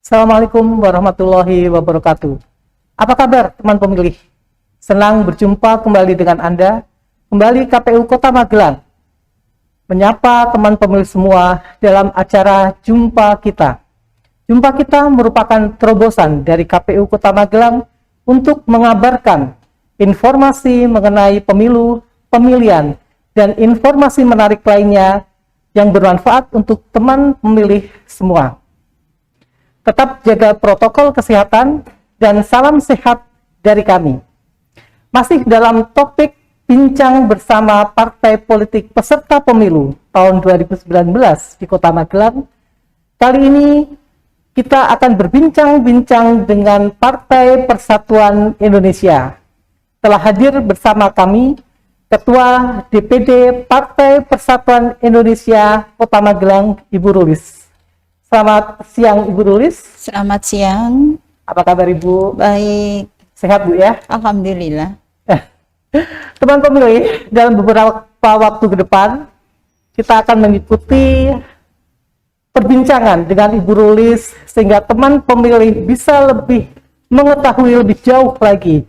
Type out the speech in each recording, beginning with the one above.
Assalamualaikum warahmatullahi wabarakatuh. Apa kabar teman pemilih? Senang berjumpa kembali dengan Anda, kembali KPU Kota Magelang. Menyapa teman pemilih semua dalam acara Jumpa Kita. Jumpa Kita merupakan terobosan dari KPU Kota Magelang untuk mengabarkan informasi mengenai pemilu, pemilihan, dan informasi menarik lainnya yang bermanfaat untuk teman pemilih semua. Tetap jaga protokol kesehatan dan salam sehat dari kami. Masih dalam topik bincang bersama partai politik peserta pemilu tahun 2019 di Kota Magelang. Kali ini kita akan berbincang-bincang dengan Partai Persatuan Indonesia. Telah hadir bersama kami Ketua DPD Partai Persatuan Indonesia Kota Magelang, Ibu Rulis. Selamat siang Ibu Rulis. Selamat siang. Apa kabar Ibu? Baik. Sehat Bu ya? Alhamdulillah. Teman pemilih, dalam beberapa waktu ke depan kita akan mengikuti perbincangan dengan Ibu Rulis sehingga teman pemilih bisa lebih mengetahui lebih jauh lagi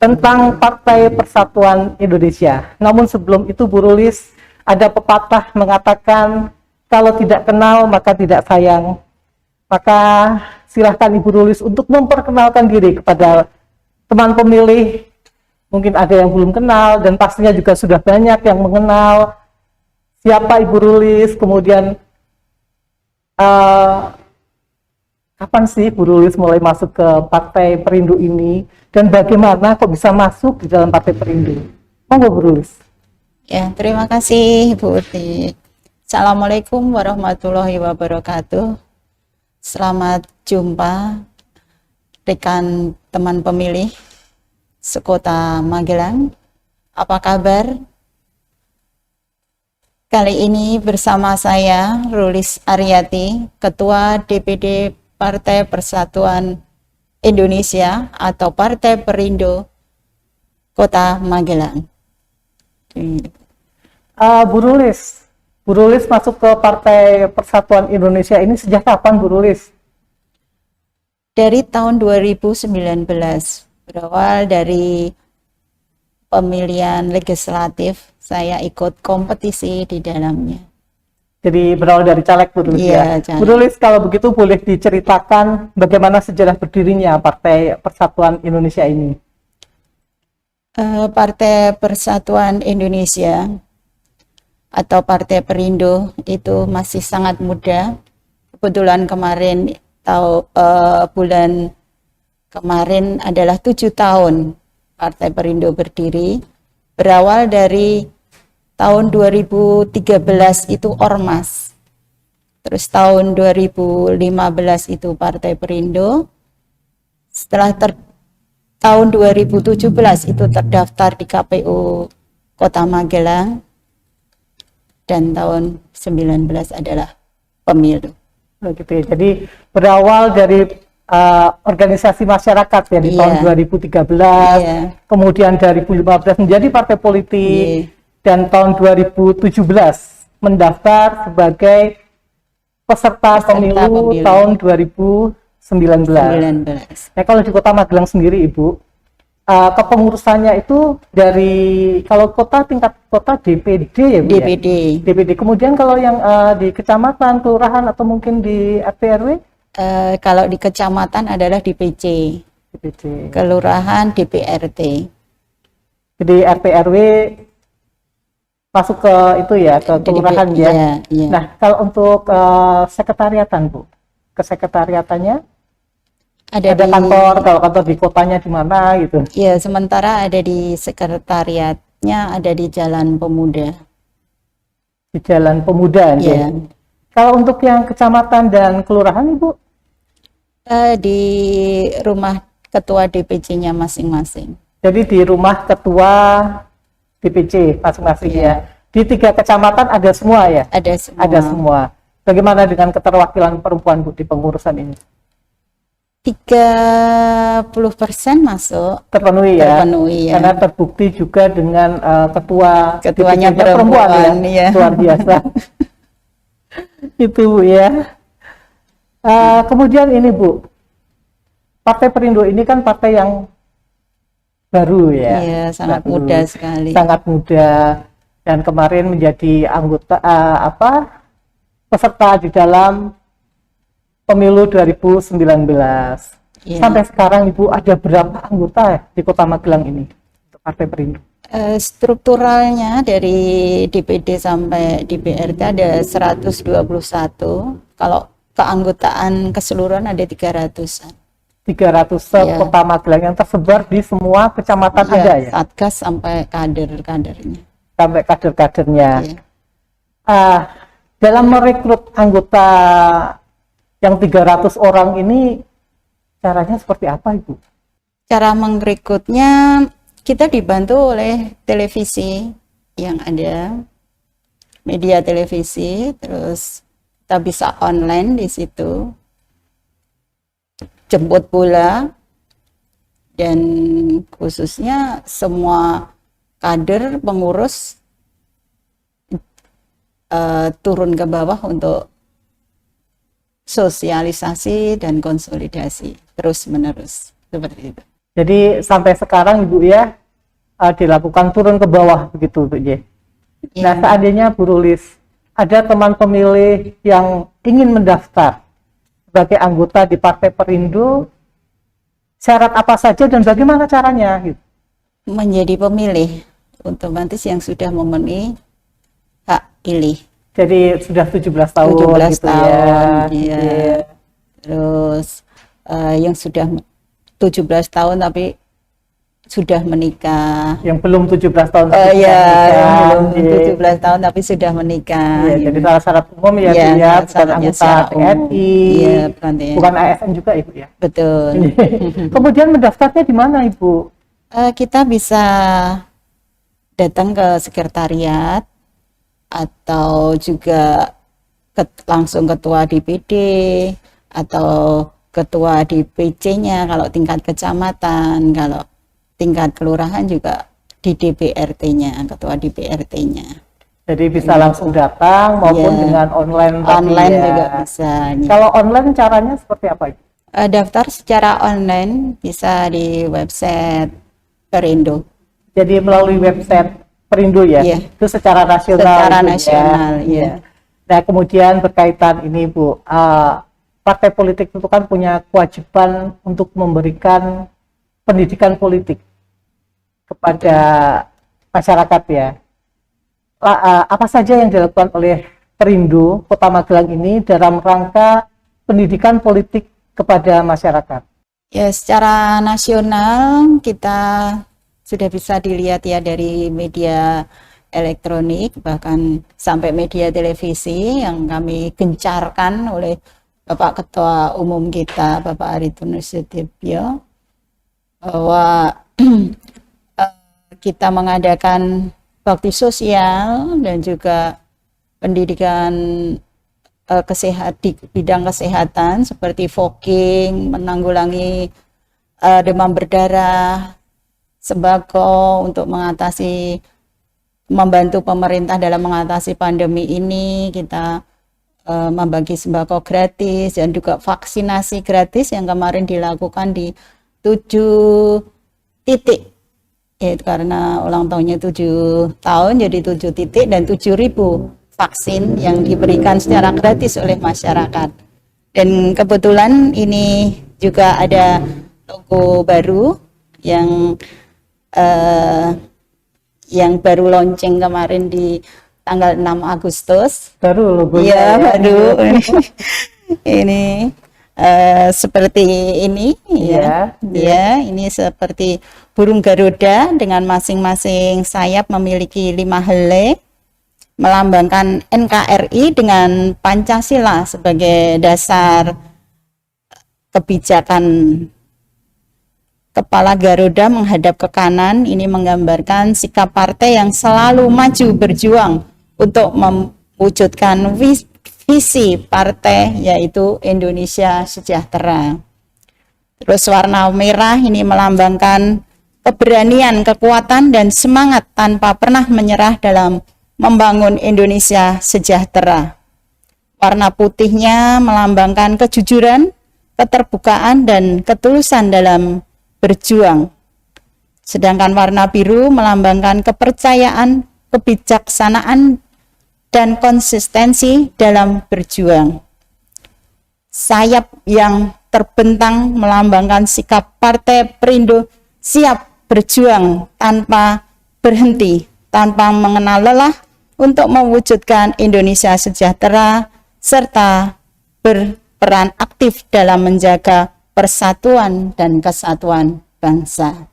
tentang Partai Persatuan Indonesia. Namun sebelum itu Bu Rulis, ada pepatah mengatakan kalau tidak kenal maka tidak sayang. Maka silahkan Ibu Rulis untuk memperkenalkan diri kepada teman pemilih. Mungkin ada yang belum kenal dan pastinya juga sudah banyak yang mengenal siapa Ibu Rulis. Kemudian kapan sih Ibu Rulis mulai masuk ke Partai Perindo ini dan bagaimana kok bisa masuk di dalam Partai Perindo? Monggo Bu Rulis. Ya, terima kasih Bu Uti. Assalamualaikum warahmatullahi wabarakatuh. Selamat jumpa rekan teman pemilih sekota Magelang. Apa kabar? Kali ini bersama saya Rulis Aryati, Ketua DPD Partai Persatuan Indonesia atau Partai Perindo Kota Magelang. Bu Rulis masuk ke Partai Persatuan Indonesia ini sejak kapan Bu Rulis? Dari tahun 2019, berawal dari pemilihan legislatif, saya ikut kompetisi di dalamnya. Jadi berawal dari caleg Bu Rulis ya? Bu Rulis, kalau begitu boleh diceritakan bagaimana sejarah berdirinya Partai Persatuan Indonesia ini? Partai Persatuan Indonesia atau Partai Perindo itu masih sangat muda. Kebetulan kemarin bulan kemarin adalah 7 tahun Partai Perindo berdiri. Berawal dari tahun 2013 itu Ormas. Terus tahun 2015 itu Partai Perindo. Setelah tahun 2017 itu terdaftar di KPU Kota Magelang. Dan tahun 19 adalah pemilu. Gitu ya. Jadi berawal dari organisasi masyarakat ya di tahun 2013, kemudian 2015 menjadi partai politik, dan tahun 2017 mendaftar sebagai peserta pemilu tahun 2019. Nah, kalau di Kota Magelang sendiri Ibu, kepengurusannya itu dari kalau tingkat kota DPD ya Bu? DPD. Kemudian kalau yang di kecamatan, kelurahan atau mungkin di RT RW? Kalau di kecamatan adalah DPC. Kelurahan DPRT. Jadi RT RW masuk ke itu ya, ke kelurahan ya. Nah, kalau untuk sekretariatan Bu, kesekretariatannya? Ada kantor, kalau kantor di kotanya di mana gitu? Iya, sementara ada di sekretariatnya, ada di Jalan Pemuda. Di Jalan Pemuda, ya. Kalau untuk yang kecamatan dan kelurahan, Ibu? Di rumah ketua DPC-nya masing-masing. Jadi di rumah ketua DPC masing-masing ya. Di 3 kecamatan ada semua ya? Ada semua. Ada semua. Bagaimana dengan keterwakilan perempuan Bu di pengurusan ini? 30% masuk. Terpenuhi ya? Terpenuhi ya. Karena terbukti juga dengan ketuanya perempuan ya? Luar biasa. Itu Bu ya. Kemudian ini Bu, Partai Perindo ini kan partai yang baru ya. Iya, sangat Baru, muda sekali. sangat muda, dan kemarin menjadi anggota peserta di dalam pemilu 2019. Iya. Sampai sekarang Ibu ada berapa anggota di Kota Magelang ini untuk Partai Perindo? Strukturalnya dari DPD sampai DPRD ada 121. Kalau keanggotaan keseluruhan ada 300-an. 300 Kota Magelang yang tersebar di semua kecamatan Iya, ada ya? Satgas sampai kader-kadernya. Sampai kader-kadernya. Iya. Dalam merekrut anggota yang 300 orang ini, caranya seperti apa Ibu? Cara merekrutnya kita dibantu oleh televisi yang ada, media televisi, terus kita bisa online di situ, jemput bola, dan khususnya semua kader pengurus turun ke bawah untuk sosialisasi dan konsolidasi terus menerus seperti itu. Jadi sampai sekarang Ibu ya dilakukan turun ke bawah begitu Bu J. Nah, Iya. seandainya Bu Rulis ada teman pemilih yang ingin mendaftar sebagai anggota di Partai Perindo, syarat apa saja dan bagaimana caranya gitu? Menjadi pemilih otomatis yang sudah memenuhi hak pilih. Jadi sudah 17 tahun 17 gitu tahun, ya. iya. Terus yang sudah 17 tahun tapi sudah menikah. Yang belum 17 tahun Oh tapi iya, sudah yang menikah. belum Iya. 17 tahun tapi sudah menikah. Iya, gitu. jadi salah syarat umum ya, Iya, Bu ya, bukan syaratnya anggota secara umum. TNI, Iya, bukan TNI. bukan ASN juga Ibu ya. Betul. Kemudian mendaftarnya di mana Ibu? Kita bisa datang ke sekretariat atau juga langsung ketua DPD atau ketua DPC-nya kalau tingkat kecamatan, kalau tingkat kelurahan juga di DPRT-nya, ketua DPRT-nya. Jadi bisa langsung datang maupun Iya. dengan online tadi Online ya. juga bisa. Kalau online caranya seperti apa Ibu? Daftar secara online bisa di website Perindo. Jadi melalui website Perindo ya, Iya. itu secara nasional. Secara Ibu, nasional, ya. iya. Nah kemudian berkaitan ini Bu, partai politik itu kan punya kewajiban untuk memberikan pendidikan politik kepada masyarakat ya. Apa saja yang dilakukan oleh Perindo Kota Magelang ini dalam rangka pendidikan politik kepada masyarakat? Ya, secara nasional kita sudah bisa dilihat ya dari media elektronik bahkan sampai media televisi yang kami gencarkan oleh Bapak Ketua Umum kita Bapak Aritun Sudibyo bahwa kita mengadakan bakti sosial dan juga pendidikan di bidang kesehatan seperti fogging, menanggulangi demam berdarah, sembako untuk membantu pemerintah dalam mengatasi pandemi ini. Kita membagi sembako gratis dan juga vaksinasi gratis yang kemarin dilakukan di 7 titik. Itu karena ulang tahunnya 7 tahun jadi 7 titik dan 7.000 vaksin yang diberikan secara gratis oleh masyarakat. Dan kebetulan ini juga ada logo baru yang baru launching kemarin di tanggal 6 Agustus. Baru logonya. Iya, ya. baru. Ini seperti ini ya. Ya, ini seperti burung Garuda dengan masing-masing sayap memiliki 5 helai, melambangkan NKRI dengan Pancasila sebagai dasar kebijakan. Kepala Garuda menghadap ke kanan, ini menggambarkan sikap partai yang selalu maju berjuang untuk mewujudkan visi partai yaitu Indonesia sejahtera. Terus warna merah ini melambangkan keberanian, kekuatan dan semangat tanpa pernah menyerah dalam membangun Indonesia sejahtera. Warna putihnya melambangkan kejujuran, keterbukaan, dan ketulusan dalam berjuang. Sedangkan warna biru melambangkan kepercayaan, kebijaksanaan, dan konsistensi dalam berjuang. Sayap yang terbentang melambangkan sikap Partai Perindo siap berjuang tanpa berhenti, tanpa mengenal lelah untuk mewujudkan Indonesia sejahtera, serta berperan aktif dalam menjaga persatuan dan kesatuan bangsa.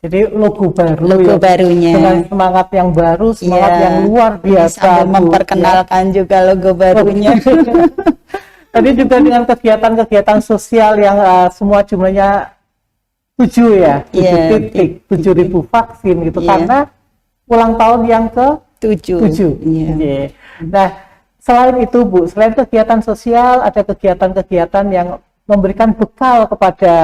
Jadi logo baru, Logo ya, barunya. dengan semangat yang baru, semangat Iya. yang luar biasa. Sambil Bu, memperkenalkan juga logo barunya. ya. Tadi juga dengan kegiatan-kegiatan sosial yang semua jumlahnya 7 ya, 7 Iya, titik, 7.000 vaksin gitu, Iya. karena ulang tahun yang Tujuh. ke-7. Iya. Iya. Nah, selain itu Bu, selain kegiatan sosial, ada kegiatan-kegiatan yang memberikan bekal kepada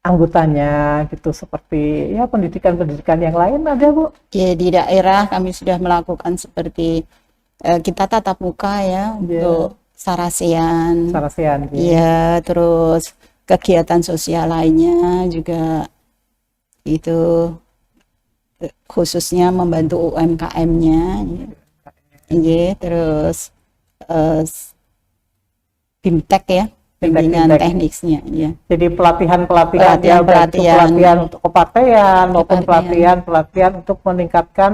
anggotanya gitu, seperti ya pendidikan-pendidikan yang lain ada Bu? Ya, di daerah kami sudah melakukan seperti kita tatap muka ya untuk sarasean. Sarasean. Iya, terus kegiatan sosial lainnya juga itu khususnya membantu UMKM-nya. Iya, terus BIMTEK ya, bimbingan BIMTEK. tekniknya. Iya. Jadi pelatihan-pelatihan ya, baik itu Pelatihan-pelatihan. pelatihan untuk kepartean maupun Kepartean. pelatihan untuk meningkatkan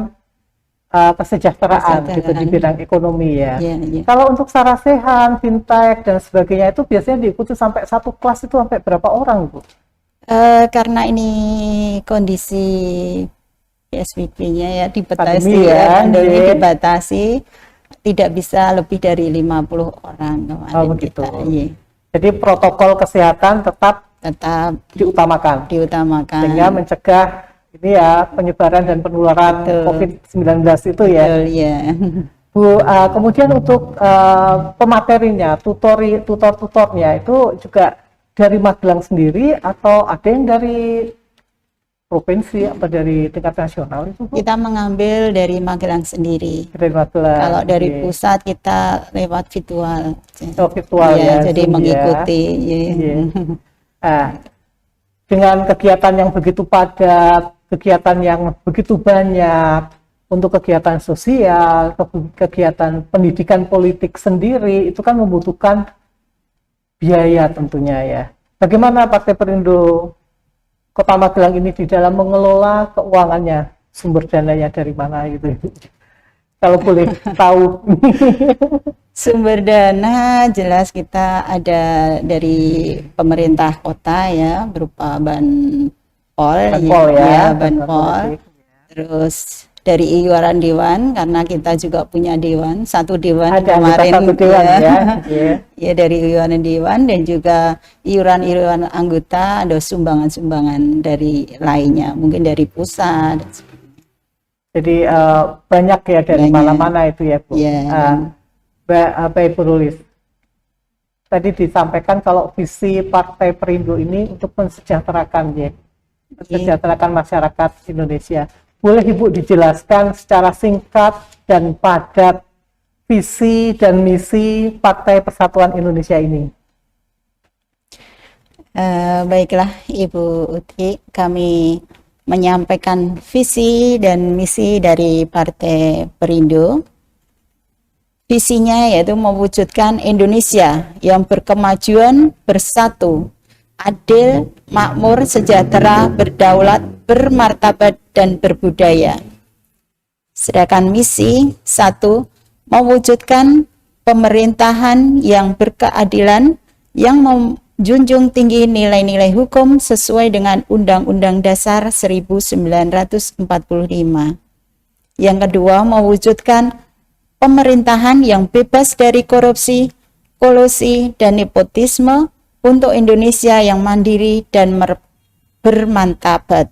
kesejahteraan gitu di bidang ekonomi ya. Iya, iya. Kalau untuk sarasehan, fintech dan sebagainya itu biasanya diikuti sampai satu kelas itu sampai berapa orang Bu? Karena ini kondisi PSBB-nya ya dibatasi Pandemi ya, pandemi iya. dibatasi, tidak bisa lebih dari 50 orang kemarin Oh, begitu. kita, iya. Jadi protokol kesehatan tetap Tetap diutamakan diutamakan. sehingga mencegah ini ya penyebaran dan penularan Betul. COVID-19 itu ya. Betul, ya. Bu, kemudian untuk pematerinya, tutor-tutornya itu juga dari Magelang sendiri atau ada yang dari provinsi atau dari tingkat nasional itu Bu? Kita mengambil dari Magelang sendiri. Dari Magelang. Kalau dari Oke. pusat kita lewat virtual. Oh, virtual Iya, ya, jadi Zoom ya. mengikuti. Iya. Iya. Nah, dengan kegiatan yang begitu padat, kegiatan yang begitu banyak, untuk kegiatan sosial, kegiatan pendidikan politik sendiri, itu kan membutuhkan biaya tentunya ya. Bagaimana Partai Perindo Kota Magelang ini di dalam mengelola keuangannya, sumber dananya dari mana gitu? Kalau boleh tahu. Sumber dana jelas kita ada dari pemerintah kota ya, berupa Banpol ya, Banpol. Terus dari iuran dewan, karena kita juga punya dewan, satu dewan Ada kemarin satu dewan ya. Iya. Ya, dari iuran dewan dan juga iuran anggota, ada sumbangan-sumbangan dari lainnya, mungkin dari pusat. Jadi banyak ya dari Banyak. mana-mana itu ya Bu. Iya. Mbak Ibu Rulis, tadi disampaikan kalau visi Partai Perindo ini untuk mensejahterakan ya, mensejahterakan masyarakat Indonesia. Boleh Ibu dijelaskan secara singkat dan padat visi dan misi Partai Persatuan Indonesia ini? Baiklah Ibu Uti, kami menyampaikan visi dan misi dari Partai Perindo. Visinya yaitu mewujudkan Indonesia yang berkemajuan, bersatu, adil, makmur, sejahtera, berdaulat, bermartabat, dan berbudaya. Sedangkan misi 1, mewujudkan pemerintahan yang berkeadilan, yang menjunjung tinggi nilai-nilai hukum sesuai dengan Undang-Undang Dasar 1945. Yang kedua, mewujudkan pemerintahan yang bebas dari korupsi, kolusi, dan nepotisme untuk Indonesia yang mandiri dan bermartabat.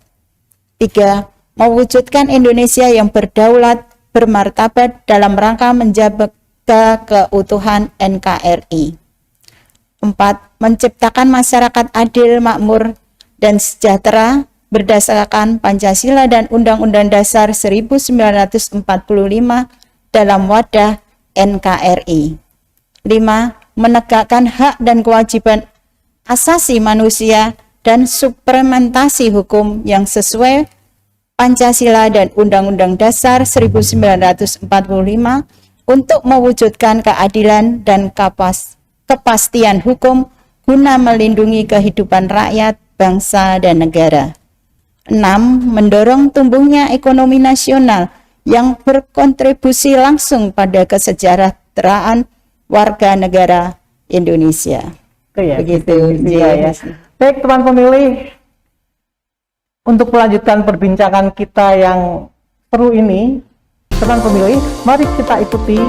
3. Mewujudkan Indonesia yang berdaulat, bermartabat dalam rangka menjaga keutuhan NKRI. 4. Menciptakan masyarakat adil, makmur, dan sejahtera berdasarkan Pancasila dan Undang-Undang Dasar 1945 dalam wadah NKRI. 5. Menegakkan hak dan kewajiban asasi manusia dan suplementasi hukum yang sesuai Pancasila dan Undang-Undang Dasar 1945 untuk mewujudkan keadilan dan kepastian hukum guna melindungi kehidupan rakyat, bangsa, dan negara. 6. Mendorong tumbuhnya ekonomi nasional yang berkontribusi langsung pada kesejahteraan warga negara Indonesia. Itu ya, Begitu, ya. Baik teman pemilih, untuk melanjutkan perbincangan kita yang seru ini, teman pemilih, mari kita ikuti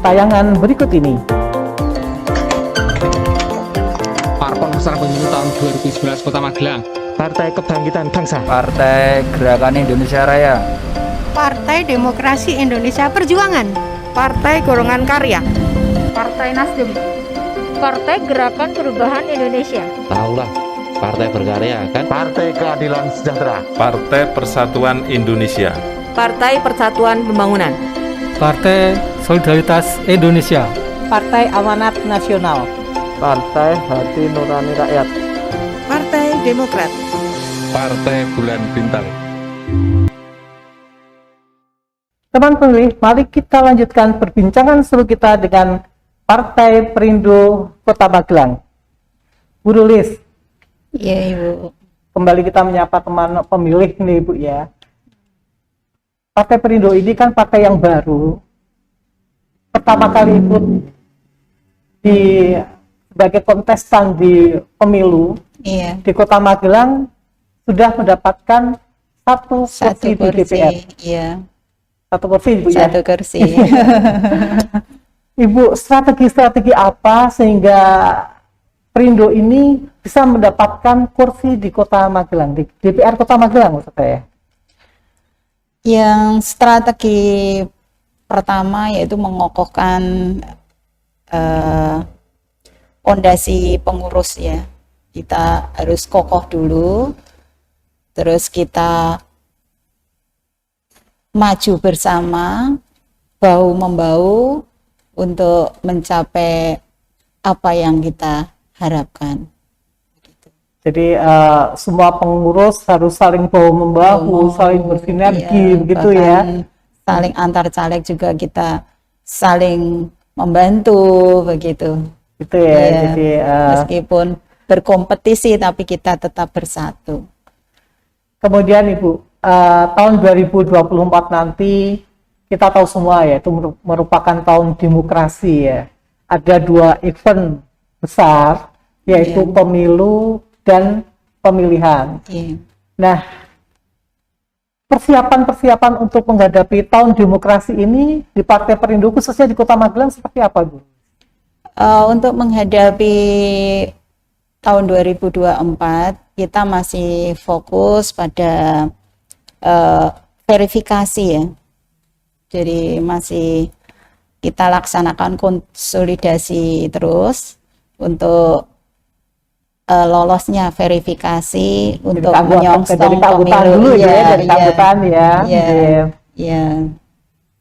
tayangan berikut ini. Parpol Peserta Pemilu tahun 2019 Kota Magelang. Partai Kebangkitan Bangsa, Partai Gerakan Indonesia Raya, Partai Demokrasi Indonesia Perjuangan, Partai Golongan Karya, Partai Nasdem, Partai Gerakan Perubahan Indonesia. Tahulah, Partai Berkarya kan? Partai Keadilan Sejahtera, Partai Persatuan Indonesia, Partai Persatuan Pembangunan, Partai Solidaritas Indonesia, Partai Amanat Nasional, Partai Hati Nurani Rakyat, Partai Demokrat, Partai Bulan Bintang. Teman pemilih, mari kita lanjutkan perbincangan seru kita dengan Partai Perindo Kota Magelang. Bu Rulis, Iya, Ibu. kembali kita menyapa teman pemilih nih Bu ya. Partai Perindo ini kan partai yang baru, pertama kali ikut sebagai kontestan di pemilu Iya. di Kota Magelang, sudah mendapatkan satu kursi di DPR. Iya. Satu kursi Bu ya. Satu kursi. Ibu, strategi apa sehingga Perindo ini bisa mendapatkan kursi di Kota Magelang, di DPR Kota Magelang maksud saya? Yang strategi pertama yaitu mengokohkan fondasi pengurus ya. Kita harus kokoh dulu, terus kita maju bersama, bahu-membahu untuk mencapai apa yang kita harapkan. Jadi semua pengurus harus saling bahu-membahu, saling bersinergi, iya, begitu ya. bahkan saling antar caleg juga kita saling membantu begitu. Gitu ya. Iya, Jadi meskipun berkompetisi tapi kita tetap bersatu. kemudian Ibu, tahun 2024 nanti kita tahu semua ya, itu merupakan tahun demokrasi ya. Ada 2 event besar, yaitu Iya. pemilu dan pemilihan. Iya. Nah, persiapan-persiapan untuk menghadapi tahun demokrasi ini di Partai Perindo khususnya di Kota Magelang seperti apa, Bu? Untuk menghadapi tahun 2024 kita masih fokus pada verifikasi ya. Jadi masih kita laksanakan konsolidasi terus untuk lolosnya verifikasi untuk menyongsong pemilu dulu ya, ya, dari keanggotaan ya. Iya.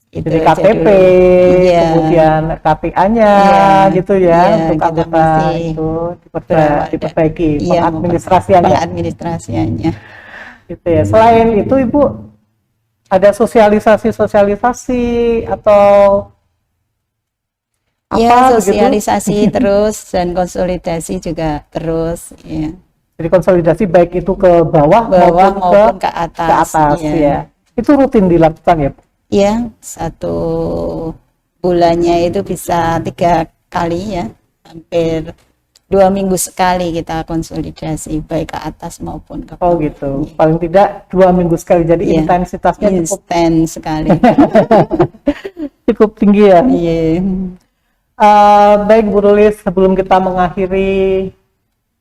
Itu Dari aja KTP, dulu. Iya. kemudian KPA-nya Iya. gitu ya, Iya, untuk kita anggota masih itu berawal. diperbaiki, Iya, pengadministrasiannya. pengadministrasiannya. Gitu ya. Selain itu Ibu, ada sosialisasi atau Ya, apa begitu? sosialisasi terus dan konsolidasi juga terus ya. Jadi konsolidasi baik itu ke bawah, Maupun ke atas, ya. ya. Itu rutin dilakukan ya, Bu? Ya, 1 bulannya itu bisa 3 kali ya, hampir 2 minggu sekali kita konsolidasi baik ke atas maupun ke bawah. Oh gitu, paling tidak 2 minggu sekali, jadi Iya. intensitasnya cukup Instan sekali. cukup tinggi ya. Iya. Baik Bu Rulis, sebelum kita mengakhiri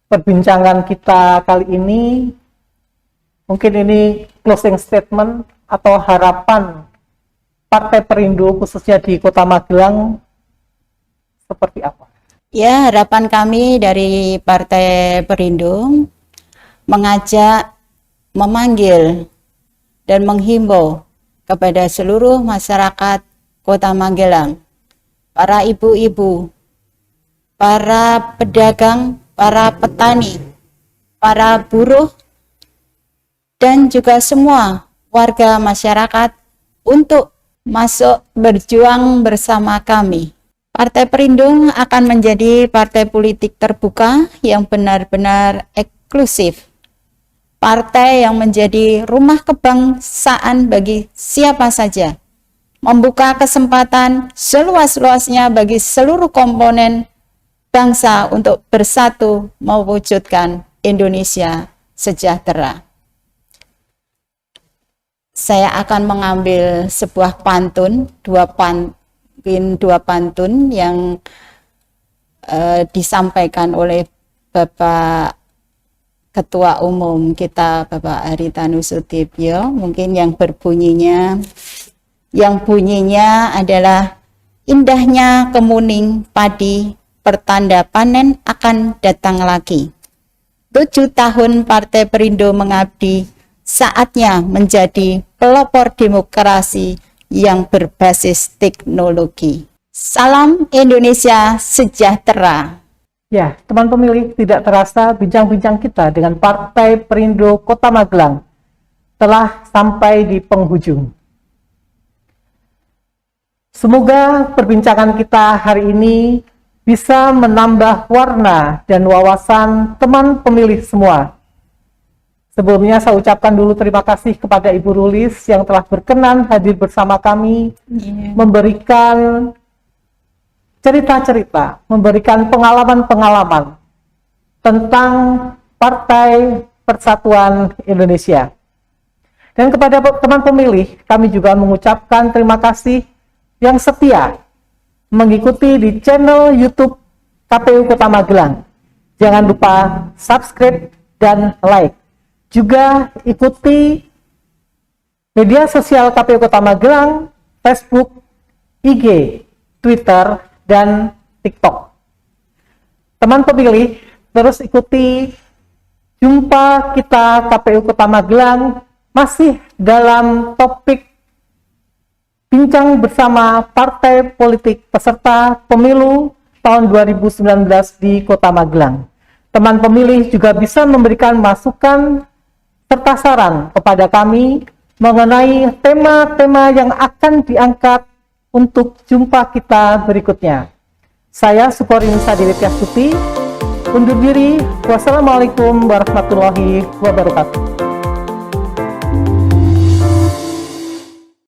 perbincangan kita kali ini, mungkin ini closing statement atau harapan Partai Perindo khususnya di Kota Magelang seperti apa? Ya, harapan kami dari Partai Perindo mengajak, memanggil, dan menghimbau kepada seluruh masyarakat Kota Magelang, para ibu-ibu, para pedagang, para petani, para buruh, dan juga semua warga masyarakat untuk masuk berjuang bersama kami. Partai Perindo akan menjadi partai politik terbuka yang benar-benar eksklusif. Partai yang menjadi rumah kebangsaan bagi siapa saja. Membuka kesempatan seluas-luasnya bagi seluruh komponen bangsa untuk bersatu mewujudkan Indonesia sejahtera. Saya akan mengambil sebuah pantun, dua pantun yang disampaikan oleh Bapak Ketua Umum kita, Bapak Haritanu Sudibyo. Mungkin yang bunyinya adalah: indahnya kemuning padi, pertanda panen akan datang lagi. 7 tahun Partai Perindo mengabdi, saatnya menjadi pelopor demokrasi yang berbasis teknologi. Salam Indonesia sejahtera. Ya, teman pemilih, tidak terasa bincang-bincang kita dengan Partai Perindo Kota Magelang telah sampai di penghujung. Semoga perbincangan kita hari ini bisa menambah warna dan wawasan teman pemilih semua. Sebelumnya saya ucapkan dulu terima kasih kepada Ibu Rulis yang telah berkenan hadir bersama kami, memberikan cerita-cerita, memberikan pengalaman-pengalaman tentang Partai Persatuan Indonesia. Dan kepada teman pemilih, kami juga mengucapkan terima kasih yang setia mengikuti di channel YouTube KPU Kota Magelang. Jangan lupa subscribe dan like. Juga ikuti media sosial KPU Kota Magelang, Facebook, IG, Twitter, dan TikTok. Teman pemilih, terus ikuti jumpa kita KPU Kota Magelang masih dalam topik bincang bersama partai politik peserta pemilu tahun 2019 di Kota Magelang. Teman pemilih juga bisa memberikan masukan serta saran kepada kami mengenai tema-tema yang akan diangkat untuk jumpa kita berikutnya. Saya Sukorin Sadilityastuti undur diri. Wassalamualaikum warahmatullahi wabarakatuh.